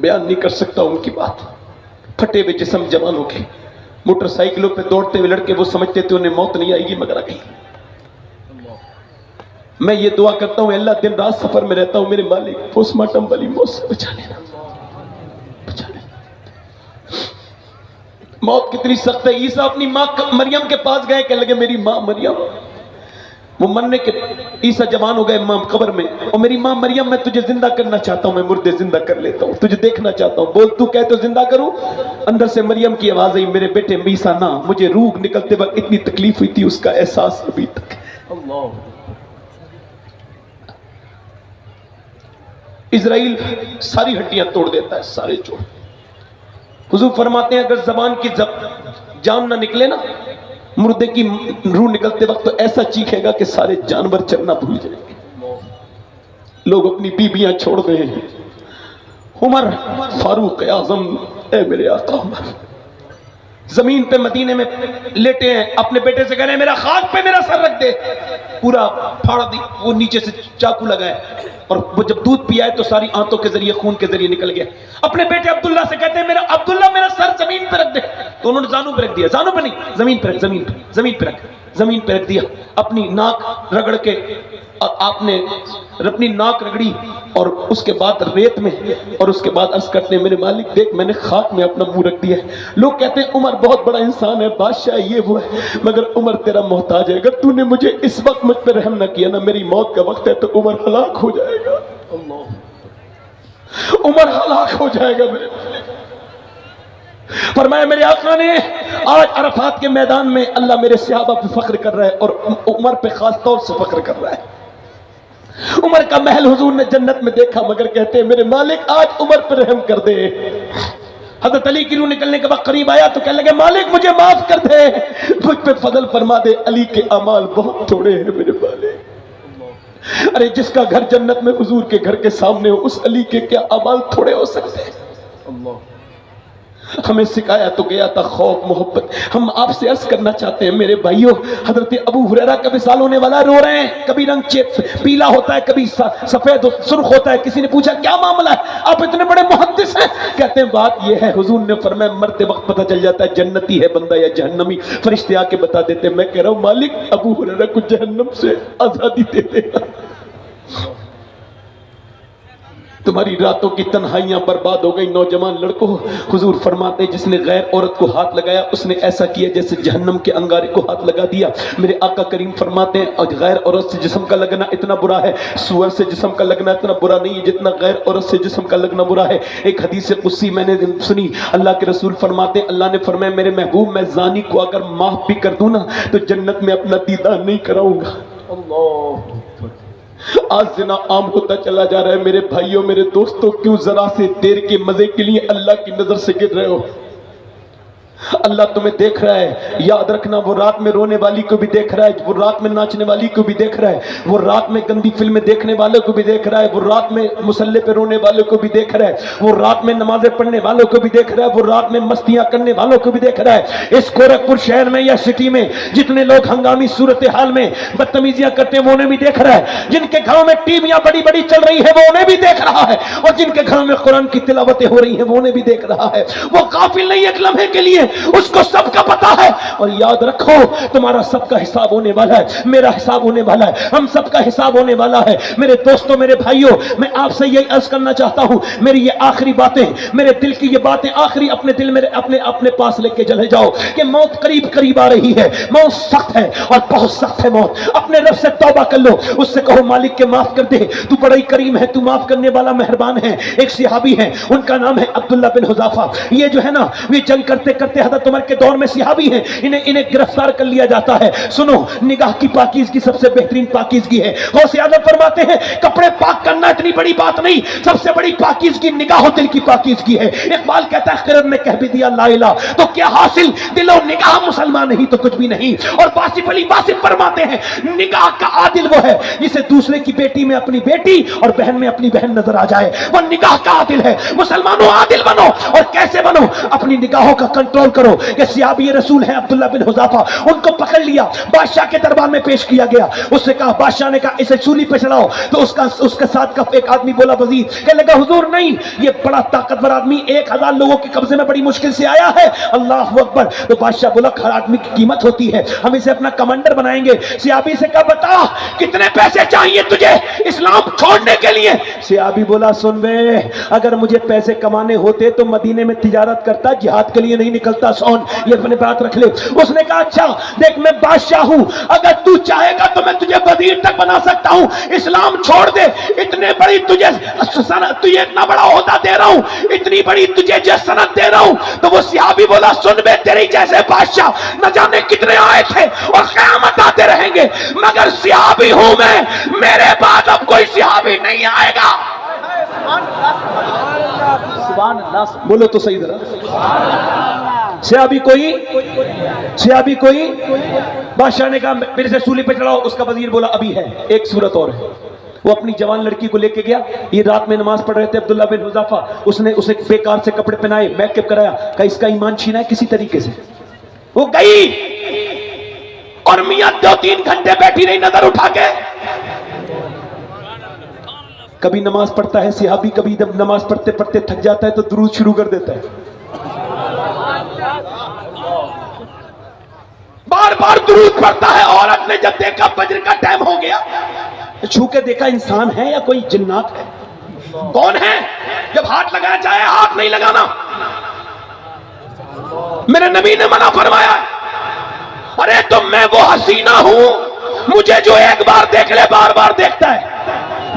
بیان نہیں کر سکتا ان کی بات. پھٹے ہوئے جسم جوانوں کے موٹر سائیکلوں پہ دوڑتے ہوئے لڑکے وہ سمجھتے تھے انہیں موت نہیں آئے گی مگر آ گئی. میں یہ دعا کرتا ہوں اللہ دن رات سفر میں رہتا ہوں میرے مالک پوسٹ مارٹم والی موت سے بچا لینا. موت کتنی سخت ہے. عیسیٰ اپنی ماں مریم کے پاس گئے کہ لگے میری ماں مریم وہ مرنے کے عیسیٰ جوان ہو گئے ماں قبر میں اور میری ماں مریم میں تجھے زندہ کرنا چاہتا ہوں میں مردے زندہ کر لیتا ہوں تجھے دیکھنا چاہتا ہوں. بول تو کہے تو زندہ کروں. اندر سے مریم کی آواز آئی میرے بیٹے عیسیٰ نہ مجھے روح نکلتے وقت اتنی تکلیف ہوئی تھی اس کا احساس ابھی تک. اسرائیل ساری ہڈیاں توڑ دیتا ہے سارے جوڑ. حضور فرماتے ہیں اگر زبان کی جان نہ نکلے نا مردے کی روح نکلتے وقت تو ایسا چیخے گا کہ سارے جانور چلنا بھول جائیں گے. لوگ اپنی بیویاں چھوڑ گئے ہیں. عمر فاروق اعظم اے میرے آقا عمر زمین پہ مدینے میں لیٹے ہیں اپنے بیٹے سے کہہ رہے ہیں میرا خاک پہ میرا سر رکھ دے. پورا پھاڑ دی وہ نیچے سے چاقو لگائے اور وہ جب دودھ پیا ہے تو ساری آنتوں کے ذریعے خون کے ذریعے نکل گیا. اپنے بیٹے عبداللہ سے کہتے ہیں میرا عبداللہ میرا سر زمین پہ رکھ دے. تو انہوں نے زانوں پہ رکھ دیا. زانوں پہ نہیں زمین پہ رکھ زمین پہ رکھ زمین پہ رکھ دیا. اپنی ناک رگڑ کے آپ نے اپنی ناک رگڑی اور اس کے بعد ریت میں اور اس کے بعد عرض کرتے ہیں میرے مالک دیکھ میں نے خاک میں اپنا منہ رکھ دیا ہے. لوگ کہتے ہیں عمر بہت بڑا انسان ہے بادشاہ یہ وہ ہے مگر عمر تیرا محتاج ہے. اگر تو نے مجھے اس وقت مجھ پہ رحم نہ کیا نا میری موت کا وقت ہے تو عمر ہلاک ہو جائے گا. عمر ہلاک ہو جائے گا. میرے فرمایا میرے آقا نے آج عرفات کے میدان میں اللہ میرے صحابہ پہ فخر کر رہا ہے اور عمر پہ خاص طور سے فخر کر رہا ہے. عمر کا محل حضور نے جنت میں دیکھا مگر کہتے ہیں میرے مالک آج عمر پہ رحم کر دے. حضرت علی کی روح نکلنے کے وقت قریب آیا تو کہنے لگے مالک مجھے معاف کر دے مجھ پہ فضل فرما دے. علی کے اعمال بہت تھوڑے ہیں میرے مالک. ارے جس کا گھر جنت میں حضور کے گھر کے سامنے ہو اس علی کے کیا اعمال تھوڑے ہو سکتے ہیں. ہمیں سکھایا تو گیا تھا خوف محبت. ہم آپ سے عرض کرنا چاہتے ہیں میرے بھائیوں حضرت ابو ہریرہ کا وصال ہونے والا رو رہے ہیں. کبھی رنگ پیلا ہوتا ہے کبھی سفید سرخ ہوتا ہے. کسی نے پوچھا کیا معاملہ ہے آپ اتنے بڑے محدث ہیں. کہتے ہیں بات یہ ہے حضور نے فرمایا مرتے وقت پتہ چل جاتا ہے جنتی ہے بندہ یا جہنمی. فرشتے آ کے بتا دیتے ہیں. میں کہہ رہا ہوں مالک ابو ہریرہ کو جہنم سے آزادی دے دینا. تمہاری راتوں کی تنہائیاں برباد ہو گئی. نوجوان لڑکوں حضور فرماتے ہیں جس نے غیر عورت کو ہاتھ لگایا اس نے ایسا کیا جیسے جہنم کے انگارے کو ہاتھ لگا دیا. میرے آقا کریم فرماتے ہیں اور غیر عورت سے جسم کا لگنا اتنا برا ہے سور سے جسم کا لگنا اتنا برا نہیں ہے جتنا غیر عورت سے جسم کا لگنا برا ہے. ایک حدیث قدسی میں نے سنی اللہ کے رسول فرماتے ہیں اللہ نے فرمایا میرے محبوب میں زانی کو اگر معاف بھی کر دوں نا تو جنت میں اپنا دیدار نہیں کراؤں گا. اللہ آج زنا عام ہوتا چلا جا رہا ہے. میرے بھائیوں میرے دوستوں کیوں ذرا سے دیر کے مزے کے لیے اللہ کی نظر سے گر رہے ہو. اللہ تمہیں دیکھ رہا ہے. یاد رکھنا وہ رات میں رونے والی کو بھی دیکھ رہا ہے وہ رات میں ناچنے والی کو بھی دیکھ رہا ہے وہ رات میں گندی فلمیں دیکھنے والوں کو بھی دیکھ رہا ہے وہ رات میں مصلی پہ رونے والوں کو بھی دیکھ رہا ہے وہ رات میں نمازیں پڑھنے والوں کو بھی دیکھ رہا ہے وہ رات میں مستیاں کرنے والوں کو بھی دیکھ رہا ہے. اس گورکھپور شہر میں یا سٹی میں جتنے لوگ ہنگامی صورتحال میں بدتمیزیاں کرتے ہیں وہ انہیں بھی دیکھ رہا ہے. جن کے گھروں میں ٹی ویاں بڑی بڑی چل رہی ہے وہ انہیں بھی دیکھ رہا ہے اور جن کے گھروں میں قرآن کی تلاوتیں ہو رہی ہیں وہ انہیں بھی دیکھ رہا ہے. وہ غافل نہیں ایک لمحے کے لیے اس کو سب کا پتا ہے. اور یاد رکھو تمہارا سب کا حساب ہونے والا ہے میرا حساب ہونے والا ہے ہم سب کا حساب ہونے والا ہے. میرے دوستوں میرے بھائیوں میں آپ سے یہی عرض کرنا چاہتا ہوں میری یہ آخری باتیں میرے دل کی یہ باتیں آخری اپنے دل میں اپنے پاس لے کے چلے جاؤ کہ موت قریب آ رہی ہے. موت سخت ہے اور بہت سخت ہے موت. اپنے رب سے توبہ کر لو اس سے کہو مالک کے معاف کر دے تو بڑا ہی کریم ہے تو معاف کرنے والا مہربان ہے. ایک صحابی ہیں ان کا نام ہے عبداللہ بن حذافہ. یہ جو ہے نا یہ جنگ کرتے کرتے حضرت عمر کے دور میں صحابی ہیں انہیں گرفتار کر لیا جاتا ہے. سنو نگاہ کی پاکیزگی سب سے بہترین پاکیزگی ہے. غوث اعظم فرماتے ہیں کپڑے پاک کرنا اتنی بڑی بات نہیں سب سے بڑی پاکیزگی نگاہ و دل کی پاکیزگی ہے. اقبال کہتا ہے خرد نے کہہ بھی دیا لا الہ تو کیا حاصل دل و نگاہ مسلمان نہیں تو کچھ بھی نہیں. اور واصف علی واصف فرماتے ہیں نگاہ کا عادل وہ ہے جسے دوسرے کی بیٹی میں اپنی بیٹی اور بہن میں اپنی بہن نظر آ جائے وہ نگاہ کا عادل ہے. مسلمانوں عادل بنو اور کیسے بنو اپنی نگاہوں کا کنٹرول کرو کہ صحابی رسول ہیں عبداللہ بن حذافہ، ان کو پکڑ لیا، بادشاہ کے دربار میں پیش کیا گیا، اس سے کہا، بادشاہ نے کہا اسے سولی پہ چڑھاؤ، تو اس کے ساتھ کا ایک آدمی بولا، وزیر کہنے لگا حضور نہیں، یہ بڑا طاقتور آدمی 1000 لوگوں کے قبضے میں بڑی مشکل سے آیا ہے، اللہ اکبر۔ تو بادشاہ بولا ہر آدمی کی قیمت ہوتی ہے، ہم اسے اپنا کمانڈر بنائیں گے۔ صحابی سے کہا بتا کتنے پیسے چاہیے تجھے اسلام چھوڑنے کے لیے؟ صحابی بولا سن بے، اگر مجھے پیسے کمانے ہوتے تو مدینے میں تجارت کرتا، جہاد کے لیے نہیں نکلتا، سون یہ اپنے بات رکھ لے۔ اس نے کہا اچھا دیکھ میں بادشاہ ہوں، اگر تو چاہے گا تو میں تجھے وزیر تک بنا سکتا ہوں، اسلام چھوڑ دے، اتنے بڑی تجھے اتنا بڑا عہدہ دے رہا ہوں، اتنی بڑی تجھے جسنت دے رہا ہوں۔ تو وہ صحابی بولا سن بے، تیرے جیسے بادشاہ نہ جانے کتنے آئے تھے اور قیامت آتے رہیں گے، مگر صحابی ہوں میں، میرے بعد اب کوئی صحابی نہیں آئے گا۔ سبحان اللہ، بولو تو صحیح ذرا، صحابی کوئی بادشاہ نے کہا میرے سے سولی پہ چڑھاؤ، اس کا وزیر بولا ابھی ہے، ایک صورت اور ہے۔ وہ اپنی جوان لڑکی کو لے کے گیا، یہ رات میں نماز پڑھ رہے تھے عبداللہ بن حذافہ، اس نے اسے بیکار سے کپڑے پہنائے، میک اپ کرایا، کہا اس کا ایمان چھینا ہے کسی طریقے سے۔ وہ گئی اور میاں 2-3 گھنٹے بیٹھی رہی نظر اٹھا کے۔ کبھی نماز پڑھتا ہے صحابی، کبھی جب نماز پڑھتے پڑھتے تھک جاتا ہے تو درود شروع کر دیتا ہے، بار بار درود پڑھتا ہے۔ عورت نے جب دیکھا فجر کا ٹائم ہو گیا، چھو کے دیکھا انسان ہے یا کوئی جنات ہے، کون ہے؟ جب ہاتھ لگانا چاہے ہاتھ نہیں لگانا، میرے نبی نے منع فرمایا۔ ارے تو میں وہ حسینہ ہوں، مجھے جو ایک بار دیکھ لے بار بار دیکھتا ہے،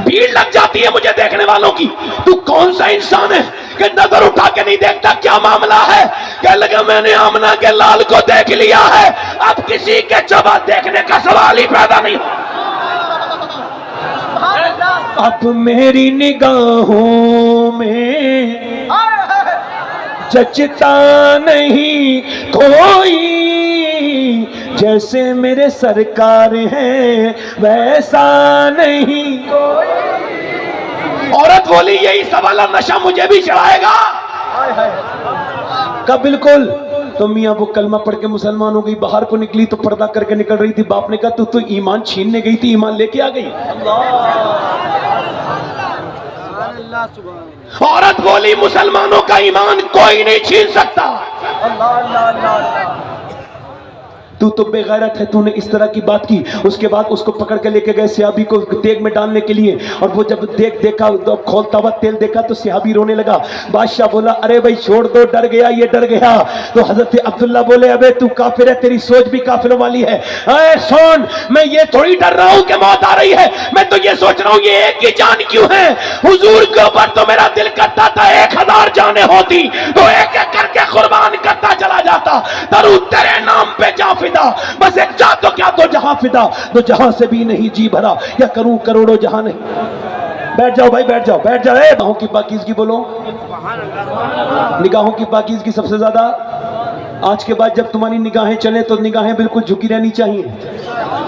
بھیڑ لگ جاتی ہے مجھے دیکھنے والوں کی۔ تو کون سا انسان ہے کہ نظر اٹھا کے نہیں دیکھتا؟ کیا معاملہ ہے؟ کہنے لگا میں نے آمنہ کے لال کو دیکھ لیا ہے، اب کسی کے چبا دیکھنے کا سوال ہی پیدا نہیں ہو۔ اب میری نگاہوں میں جچتا نہیں کوئی، جیسے میرے سرکار ہیں ویسا نہیں کوئی۔ عورت بولی یہی سوالا نشہ مجھے بھی چڑھائے گا؟ کہا بالکل۔ تو میاں وہ کلمہ پڑھ کے مسلمان ہو گئی، باہر کو نکلی تو پردہ کر کے نکل رہی تھی، باپ نے کہا تو ایمان چھیننے گئی تھی، ایمان لے کے آ گئی۔ عورت بولی مسلمانوں کا ایمان کوئی نہیں چھین سکتا۔ تو بے غیرت ہے، تو نے اس طرح کی بات کی۔ اس کے بعد اس کو پکڑ کے لے کے گئے صحابی کو دیگ میں ڈالنے کے لیے، اور وہ جب دیگ دیکھا کھولتا ہوا تیل دیکھا تو صحابی رونے لگا۔ بادشاہ بولا ارے بھائی چھوڑ دو، ڈر گیا یہ ڈر گیا۔ تو حضرت عبداللہ بولے ابے تو کافر ہے، تیری سوچ بھی کافروں والی ہے۔ اے سن، میں یہ تھوڑی ڈر رہا ہوں کہ موت آ رہی ہے، میں تو یہ سوچ رہا ہوں یہ ایک کی جان کیوں ہے؟ حضور کے اوپر تو میرا دل کرتا تھا 1000 جانیں ہوتی تو ایک ایک کر کے قربان کرتا چلا جاتا، درود تیرے نام پہ جا فدا، بس ایک جا تو کیا تو جہاں فدا، تو جہاں سے بھی نہیں جی بھرا، یا کروں کروڑوں جہاں نہیں۔ بیٹھ جاؤ بھائی، بیٹھ جاؤ، بیٹھ جاؤ۔ نگاہوں کی پاکیزگی بولو، نگاہوں کی پاکیزگی سب سے زیادہ۔ آج کے بعد جب تمہاری نگاہیں چلیں تو نگاہیں بالکل جھکی رہنی چاہیے۔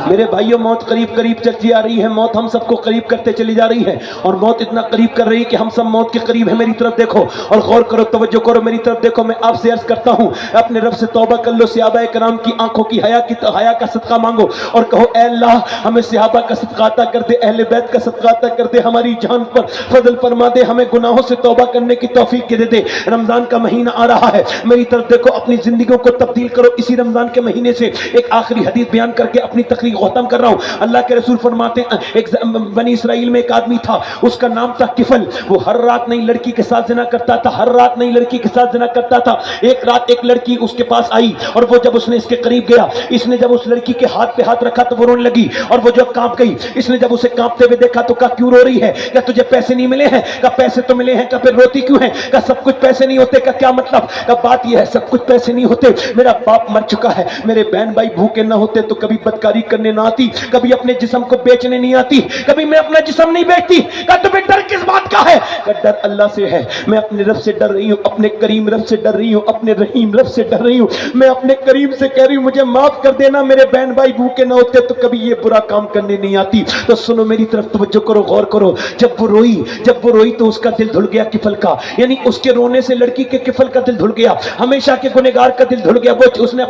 میرے بھائیوں موت قریب قریب چلتی آ رہی ہے، موت ہم سب کو قریب کرتے چلی جا رہی ہے، اور موت اتنا قریب کر رہی ہے کہ ہم سب موت کے قریب ہیں۔ میری طرف دیکھو اور غور کرو، توجہ کرو، میری طرف دیکھو۔ میں آپ سے عرض کرتا ہوں اپنے رب سے توبہ کر لو، صحابہ کرام کی آنکھوں کی حیا کا صدقہ مانگو اور کہو اے اللہ ہمیں صحابہ کا صدقہ عطا کر دے، اہل بیت کا صدقہ عطا کر دے، ہماری جان پر فضل فرما دے، ہمیں گناہوں سے توبہ کرنے کی توفیق دے دے۔ رمضان کا مہینہ آ رہا ہے، میری طرف دیکھو، اپنی زندگیوں کو تبدیل کرو۔ اسی رمضان کے مہینے سے ایک آخری حدیث بیان کر کے اپنی تقریر ختم کر رہا ہوں۔ اللہ کے رسول فرماتے ہیں ایک بنی اسرائیل میں ایک آدمی تھا، اس کا نام تھا کفل۔ وہ ہر رات نئی لڑکی کے ساتھ زنا کرتا تھا، ہر رات نئی لڑکی کے ساتھ زنا کرتا تھا۔ ایک رات ایک لڑکی اس کے پاس آئی، اور وہ جب اس نے اس کے قریب گیا، اس نے جب اس لڑکی کے ہاتھ پہ ہاتھ رکھا تو وہ رونے لگی، اور وہ جو کانپ گئی۔ اس نے جب اسے کانپتے ہوئے دیکھا تو کہا کیوں رو رہی ہے؟ کہا تجھے پیسے نہیں ملے ہیں؟ کہا پیسے تو ملے ہیں۔ کہا پھر روتی کیوں ہے؟ کہا سب کچھ پیسے نہیں ہوتے۔ کہا کیا مطلب؟ کہا بات یہ ہے سب کچھ پیسے نہیں ہوتے، میرا باپ مر چکا ہے، میرے بہن بھائی بھوکے نہ ہوتے تو کبھی بدکاری کرنے نہ آتی، کبھی اپنے جسم کو بیچنے نہیں آتی، کبھی میں اپنا جسم نہیں بیچتی۔ کہا تمہیں ڈر کس بات کا ہے؟ کہا ڈر اللہ سے ہے، میں اپنے رب سے ڈر رہی ہوں، اپنے کریم رب سے ڈر رہی ہوں، اپنے رحیم رب سے ڈر رہی ہوں۔ میں اپنے کریم سے کہہ رہی ہوں مجھے معاف کر دینا، میرے بہن بھائی بھوکے نہ ہوتے تو کبھی یہ برا کام کرنے نہیں آتی۔ تو سنو میری طرف توجہ کرو، غور کرو۔ جب وہ روئی تو اس کا دل دھل گیا کفل کا، یعنی اس کے رونے سے لڑکی کے کفل کا دل دھل گیا۔ ہمیشہ کے گنہگار کا دل دھڑ گیا. وہ اس نے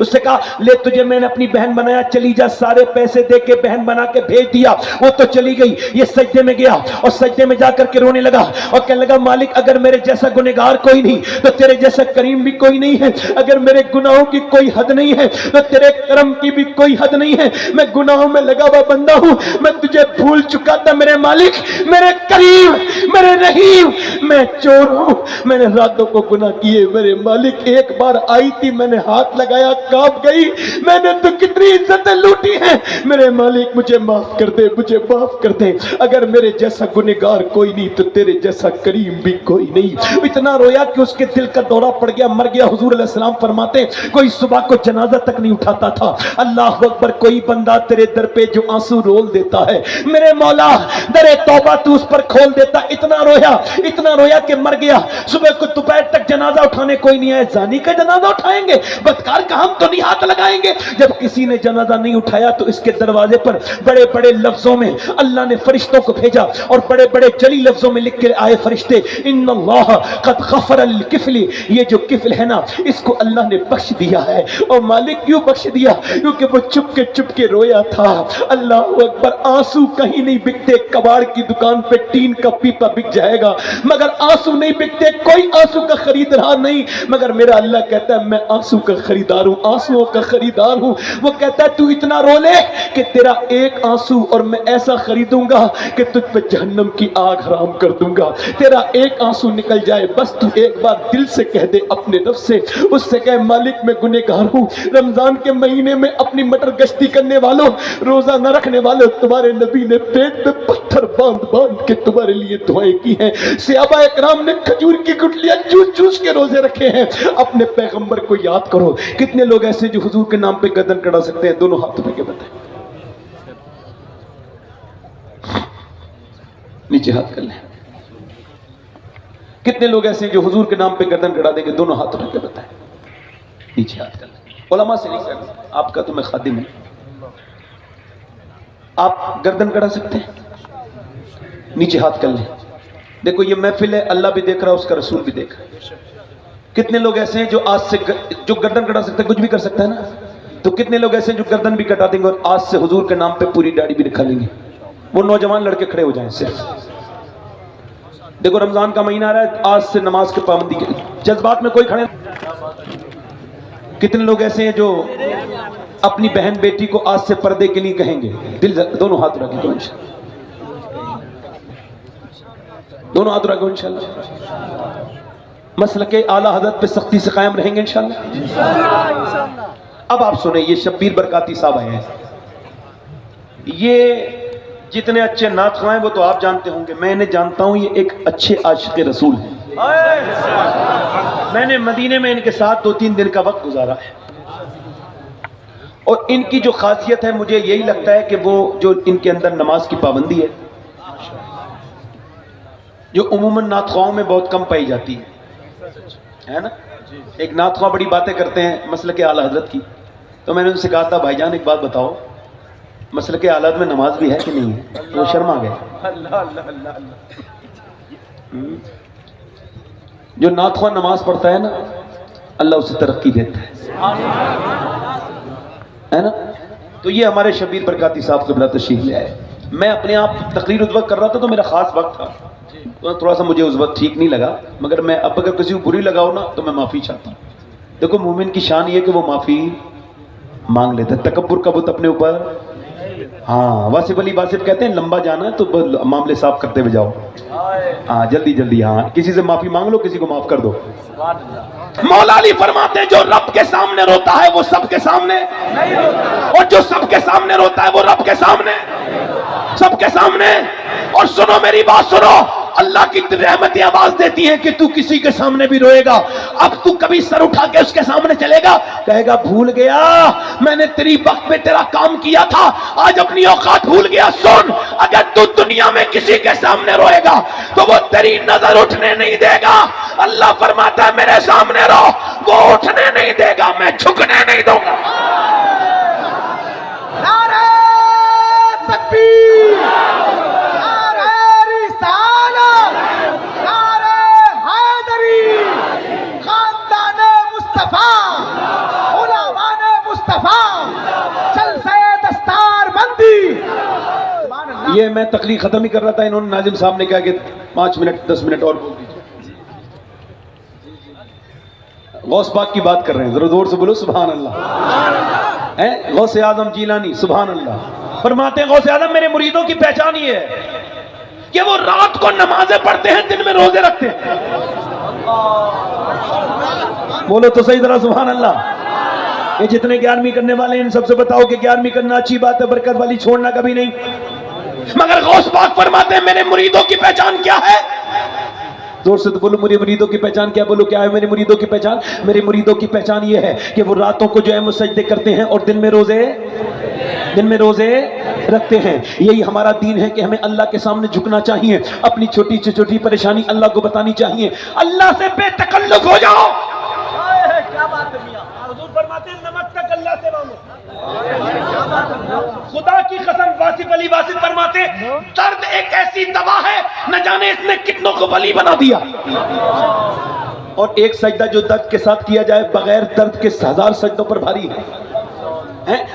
اس سے کہا لے تجھے میں نے اپنی بہن بنایا, چلی جا. سارے پیسے دے کے بہن بنا کے بھیج دیا. وہ تو چلی گئی. یہ سجدے میں گیا اور سجدے میں جا کر کے رونے لگا اور کہنے لگا مالک اگر میرے جیسا گنہگار کوئی نہیں تو تیرے جیسا کریم بھی کوئی نہیں ہے. اگر میرے گناہوں کی کوئی حد نہیں ہے تو تیرے کرم کی بھی کوئی حد نہیں ہے. میں گناہوں میں لگا ہوا بندہ ہوں, میں تجھے بھول چکا تھا میرے مالک, میرے کریم, میرے رحیم. میں چور ہوں, میں نے راتوں کو گناہ کیے میرے مالک. ایک بار آئی تھی, میں نے ہاتھ لگایا, کانپ گئی. میں نے تو کتنی عزتیں لوٹی ہیں میرے مالک, مجھے معاف کر دے, مجھے معاف کر دے. اگر میرے جیسا گنہگار کوئی نہیں تو تیرے جیسا کریم بھی کوئی نہیں. اتنا رویا کہ اس کے دل کا دورہ پڑ گیا, مر گیا. حضور علیہ السلام فرماتے کوئی صبح کو جنازہ تک نہیں اٹھاتا تھا. اللہ اکبر. کوئی بندہ تیرے در پہ جو آنسو رول دیتا ہے میرے مولا در توبہ تو اس پر کھول دیتا. اتنا رویا کہ مر گیا. صبح کو دوپہر تک جنازہ اٹھانے کوئی نہیں آئے. زانی کا جنازہ اٹھائیں گے, بدکار کا ہم تو نہیں ہاتھ لگائیں گے. جب کسی نے جنازہ نہیں اٹھایا تو اس کے دروازے پر بڑے بڑے لفظوں میں اللہ نے فرشتوں کو بھیجا اور بڑے بڑے جلی لفظوں میں لکھ کے آئے فرشتے ان اللہ قد غفر للکفل. یہ جو کفل ہے نا اس کو اللہ نے بخش دیا ہے. اور مالک کیوں بخش دیا؟ کیونکہ وہ چپ کے رویا تھا. اللہ اکبر. آنسو کہیں نہیں بکتے. کباڑ کی دکان پہ ٹین کا پیپا بک جائے گا مگر آنسو نہیں بکتے. کوئی آنسو کا خرید رہا نہیں مگر میرا اللہ کہتا ہے میں آنسو کا خریدار ہوں, آنسوؤں کا خریدار ہوں. وہ کہتا ہے تو اتنا رو لے کہ تیرا ایک آنسو اور میں ایسا خریدوں گا کہ تجھ پہ جہنم کی آگ حرام کر دوں گا. تیرا ایک آنسو نکل جائے بس تو ایک بار دل سے کہہ دے اپنے نفس سے, اس سے کہے مالک میں گنہگار ہوں. رمضان کے مہینے میں اپنی مٹر گشتی کرنے والوں, روزہ نہ رکھنے والوں, تمہارے نبی نے پیٹ میں پتھر باندھ کے تمہارے لیے دعائیں کی ہیں. صحابہ اکرام نے کھجور کی گٹلیاں چوس کے روزے رکھے ہیں. اپنے پیغمبر کو یاد کرو. کتنے لوگ ایسے جو حضور کے نام پہ گردن کڑا سکتے ہیں؟ دونوں ہاتھ اٹھا کے بتائیں. نیچے ہاتھ کر لیں. کتنے لوگ ایسے ہیں جو حضور کے نام پہ گردن کڑا دیں گے؟ دونوں ہاتھ اٹھا کے بتائیں. نیچے ہاتھ کر لیں. علماء سے نہیں کہا, آپ کا تو میں خادم ہوں. آپ گردن کڑا سکتے ہیں؟ نیچے ہاتھ کر لیں. دیکھو یہ محفل ہے, اللہ بھی دیکھ رہا ہے, اس کا رسول بھی دیکھ رہا ہے. کتنے لوگ ایسے ہیں جو آج سے جو گردن کٹا سکتے ہیں, کچھ بھی کر سکتا ہے نا, تو کتنے لوگ ایسے ہیں جو گردن بھی کٹا دیں گے اور آج سے حضور کے نام پہ پوری داڑھی بھی نکال لیں گے؟ وہ نوجوان لڑکے کھڑے ہو جائیں صرف. دیکھو رمضان کا مہینہ آ رہا ہے, آج سے نماز کی پابندی کے جذبات میں کوئی کھڑے. کتنے لوگ ایسے ہیں جو اپنی بہن بیٹی کو آج سے پردے کے لیے کہیں گے؟ دونوں ہاتھ رکھیں تو انشاءاللہ, دونوں ہاتھ رکھو انشاءاللہ. مسلک اعلیٰ حضرت پہ سختی سے قائم رہیں گے انشاءاللہ. اب آپ سنیں, یہ شبیر برکاتی صاحب آئے ہیں. یہ جتنے اچھے نعت خواہ ہیں وہ تو آپ جانتے ہوں گے, میں انہیں جانتا ہوں. یہ ایک اچھے عاشق رسول ہیں. میں نے مدینے میں ان کے ساتھ 2-3 دن کا وقت گزارا ہے اور ان کی جو خاصیت ہے مجھے یہی لگتا ہے کہ وہ جو ان کے اندر نماز کی پابندی ہے جو عموماً نعت خواہوں میں بہت کم پائی جاتی ہے نا. ایک نعت خواہ بڑی باتیں کرتے ہیں مسلک اعلیٰ حضرت کی, تو میں نے ان سے کہا تھا بھائی جان ایک بات بتاؤ, مسلک اعلیٰ حضرت میں نماز بھی ہے کہ نہیں ہے؟ وہ شرما گئے. جو نعت خواہ نماز پڑھتا ہے نا اللہ اسے ترقی دیتا ہے نا. تو یہ ہمارے شبیر برکاتی صاحب قبلہ تشریف لے آئے. میں اپنے آپ تقریر اس وقت کر رہا تھا تو میرا خاص وقت تھا, تھوڑا سا مجھے اس وقت ٹھیک نہیں لگا, مگر میں اب اگر کسی کو بری لگاؤ نا تو میں معافی چاہتا ہوں. دیکھو مومن کی شان یہ کہ وہ معافی مانگ لیتا ہے, تکبر کا بت اپنے اوپر. ہاں واصف علی واصف کہتے ہیں لمبا جانا ہے تو معاملے صاف کرتے ہوئے جاؤ. ہاں جلدی. ہاں کسی سے معافی مانگ لو, کسی کو معاف کر دو. مولا علی فرماتے ہیں جو رب کے سامنے روتا ہے وہ سب کے سامنے نہیں روتا, اور جو سب کے سامنے روتا ہے وہ رب کے سامنے, سب کے سامنے. اور سنو میری بات سنو, اللہ کی رحمتیں آواز دیتی ہیں کہ تو کسی کے سامنے بھی روئے گا. اب تو کبھی سر اٹھا کے اس کے سامنے چلے گا, کہے گا بھول گیا میں نے تیری وقت میں تیرا کام کیا تھا, آج اپنی اوقات بھول گیا. سن, اگر تو دنیا میں کسی کے سامنے روئے گا تو وہ تیری نظر اٹھنے نہیں دے گا. اللہ فرماتا ہے میرے سامنے رو, وہ اٹھنے نہیں دے گا, میں جھکنے نہیں دوں گا. نعرہ تکبیر, نعرہ رسالت, نعرہ حیدری, خاندان مصطفیٰ. یہ میں تقریر ختم ہی کر رہا تھا، انہوں نے ناظم صاحب نے کہا کہ 5 منٹ 10 منٹ اور بول دیجیے۔ غوث پاک کی بات کر رہے ہیں، ذرا زور سے بولو سبحان اللہ۔ غوث اعظم جیلانی سبحان اللہ فرماتے ہیں غوث اعظم میرے مریدوں کی پہچان یہ ہے کہ وہ رات کو نمازیں پڑھتے ہیں، دن میں روزے رکھتے ہیں۔ بولو تو صحیح ذرا سبحان اللہ۔ یہ جتنے 11ویں کرنے والے ہیں ان سب سے بتاؤ کہ 11ویں کرنا اچھی بات ہے، برکت والی چھوڑنا کبھی نہیں۔ مگر غوث پاک فرماتے ہیں میرے مریدوں کی پہچان کیا ہے؟ زور سے تو بولو میرے مریدوں کی پہچان کیا؟ بولو کیا ہے میرے مریدوں کی پہچان؟ میرے مریدوں کی پہچان یہ ہے کہ وہ راتوں کو جو ہے وہ سجدے کرتے ہیں اور دن میں روزے رکھتے ہیں۔ یہی ہمارا دین ہے کہ ہمیں اللہ کے سامنے جھکنا چاہیے، اپنی چھوٹی سے چھوٹی پریشانی اللہ کو بتانی چاہیے، اللہ سے بے تکلف ہو جاؤ۔ کیا بات ہے میاں؟ حضور فرماتے ہیں نمک تک اللہ سے مانگو۔ خدا کی قسم واصف علی واصف فرماتے ہیں درد ایک ایسی دوا ہے نہ جانے اس نے کتنوں کو ولی بنا دیا۔ اور ایک سجدہ جو درد کے ساتھ کیا جائے بغیر درد کے 1000 سجدوں پر بھاری ہے۔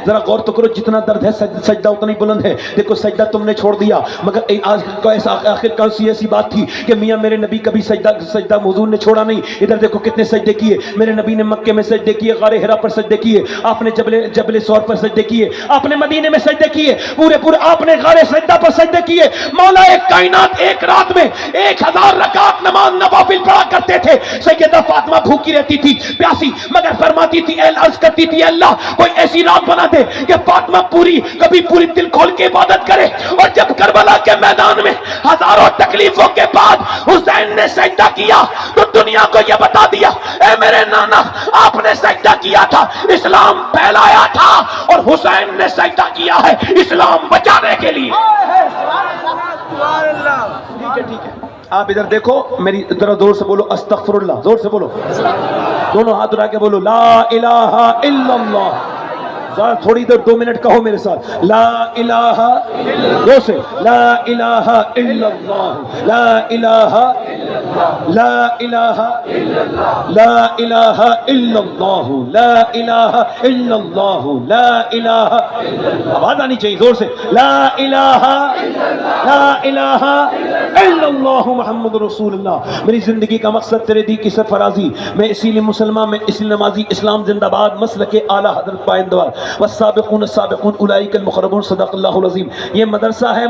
ذرا غور تو کرو، جتنا درد ہے سجدہ اتنا ہی بلند ہے۔ دیکھو سجدہ تم نے چھوڑ دیا، مگر آج کا آخر کون سی ایسی بات تھی کہ میاں میرے نبی کبھی سجدہ حضور نے چھوڑا نہیں۔ ادھر دیکھو کتنے سجدے کیے میرے نبی نے، مکے میں سجدے کیے، غار حرا پر سجدے کیے، آپ نے جبل سور پر سجدے کیے، آپ نے مدینے میں سجدے کیے، پورے آپ نے غار سجدہ پر سجدے کیے۔ مولا کائنات ایک رات میں 1000 رکعت نماز نوافل پڑھا کرتے تھے۔ سیدہ فاطمہ بھوکی رہتی تھی، پیاسی، مگر فرماتی تھی عرض کرتی تھی اللہ کوئی ایسی رات بنا دے کہ فاطمہ کبھی پوری دل کھول کے عبادت کرے۔ اور جب کربلا کے میدان میں ہزاروں تکلیفوں کے بعد حسین نے سجدہ کیا تو دنیا کو یہ بتا دیا اے میرے نانا آپ نے سجدہ کیا تھا، اسلام پھیلایا تھا، اور حسین نے سجدہ کیا ہے اسلام بچانے کے لیے۔ ٹھیک ہے آپ ادھر دیکھو، میری ذرا زور سے بولو استغفر اللہ، زور سے بولو، دونوں ہاتھ اٹھا کے بولو لا الہ الا اللہ۔ تھوڑی دیر 2 منٹ کہو میرے ساتھ لا الہ زور سے لا الہ الا اللہ، لا الہ لا الہ لا الہ الا اللہ، لا الہ الا اللہ، لا الہ، آواز آنی چاہیے زور سے لا الہ لا الہ الا اللہ محمد رسول اللہ۔ میری زندگی کا مقصد تیرے دی کی سرفرازی، میں اسی لیے مسلمان، میں اسی لیے نمازی، اسلام زندہ باد، مسلک اعلیٰ حضرت پائندوار، والسابقون السابقون اولئک المقربون، صدق اللہ العظیم۔ یہ مدرسہ ہے